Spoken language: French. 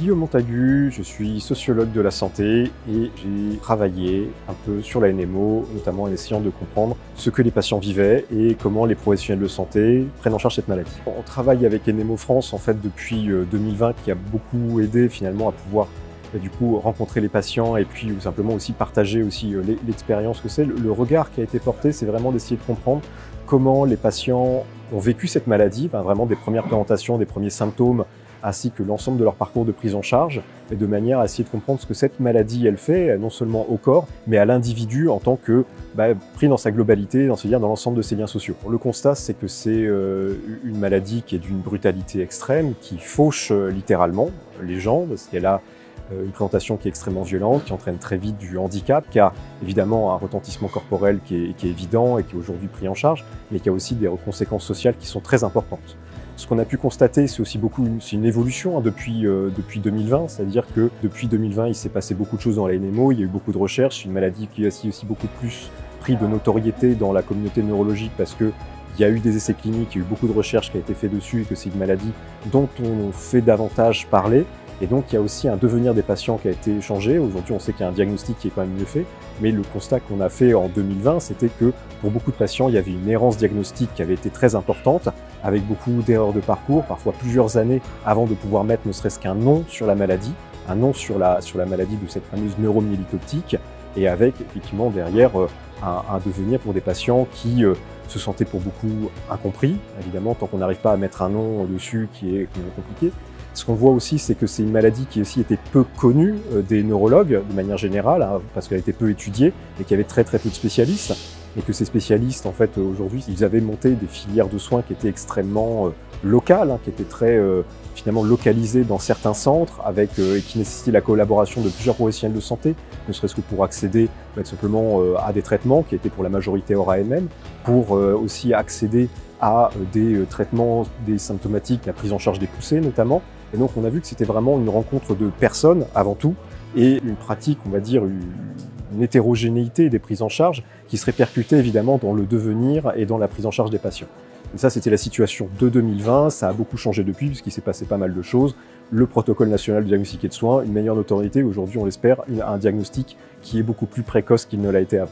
Guillaume Montagu, je suis sociologue de la santé et j'ai travaillé un peu sur la NMO, notamment en essayant de comprendre ce que les patients vivaient et comment les professionnels de santé prennent en charge cette maladie. On travaille avec NMO France en fait depuis 2020 qui a beaucoup aidé finalement à pouvoir du coup rencontrer les patients et puis simplement aussi partager aussi l'expérience que c'est. Le regard qui a été porté, c'est vraiment d'essayer de comprendre comment les patients ont vécu cette maladie, vraiment des premières présentations, des premiers symptômes, ainsi que l'ensemble de leur parcours de prise en charge, et de manière à essayer de comprendre ce que cette maladie elle fait, non seulement au corps, mais à l'individu en tant que pris dans sa globalité, c'est-à-dire dans l'ensemble de ses liens sociaux. Le constat, c'est que c'est une maladie qui est d'une brutalité extrême, qui fauche littéralement les gens, parce qu'elle a une présentation qui est extrêmement violente, qui entraîne très vite du handicap, qui a évidemment un retentissement corporel qui est évident et qui est aujourd'hui pris en charge, mais qui a aussi des conséquences sociales qui sont très importantes. Ce qu'on a pu constater, c'est aussi c'est une évolution depuis 2020, c'est-à-dire que depuis 2020, il s'est passé beaucoup de choses dans la NMO, il y a eu beaucoup de recherches, une maladie qui a aussi beaucoup plus pris de notoriété dans la communauté neurologique parce que il y a eu des essais cliniques, il y a eu beaucoup de recherches qui a été fait dessus et que c'est une maladie dont on fait davantage parler. Et donc, il y a aussi un devenir des patients qui a été changé. Aujourd'hui, on sait qu'il y a un diagnostic qui est quand même mieux fait. Mais le constat qu'on a fait en 2020, c'était que pour beaucoup de patients, il y avait une errance diagnostique qui avait été très importante, avec beaucoup d'erreurs de parcours, parfois plusieurs années avant de pouvoir mettre ne serait-ce qu'un nom sur la maladie, un nom sur la maladie de cette fameuse neuromyélite optique, et avec effectivement derrière un devenir pour des patients qui se sentaient pour beaucoup incompris, évidemment, tant qu'on n'arrive pas à mettre un nom dessus qui est compliqué. Ce qu'on voit aussi, c'est que c'est une maladie qui aussi était peu connue des neurologues de manière générale, parce qu'elle était peu étudiée et qu'il y avait très peu de spécialistes. Et que ces spécialistes, en fait, aujourd'hui, ils avaient monté des filières de soins qui étaient extrêmement locales, qui étaient très finalement localisées dans certains centres, et qui nécessitaient la collaboration de plusieurs professionnels de santé, ne serait-ce que pour accéder simplement à des traitements qui étaient pour la majorité hors AMM, pour aussi accéder à des traitements, des symptomatiques, la prise en charge des poussées notamment. Et donc on a vu que c'était vraiment une rencontre de personnes avant tout et une pratique, on va dire, une hétérogénéité des prises en charge qui se répercutait évidemment dans le devenir et dans la prise en charge des patients. Et ça, c'était la situation de 2020, ça a beaucoup changé depuis puisqu'il s'est passé pas mal de choses. Le protocole national de diagnostic et de soins, une meilleure notoriété, aujourd'hui on l'espère, un diagnostic qui est beaucoup plus précoce qu'il ne l'a été avant.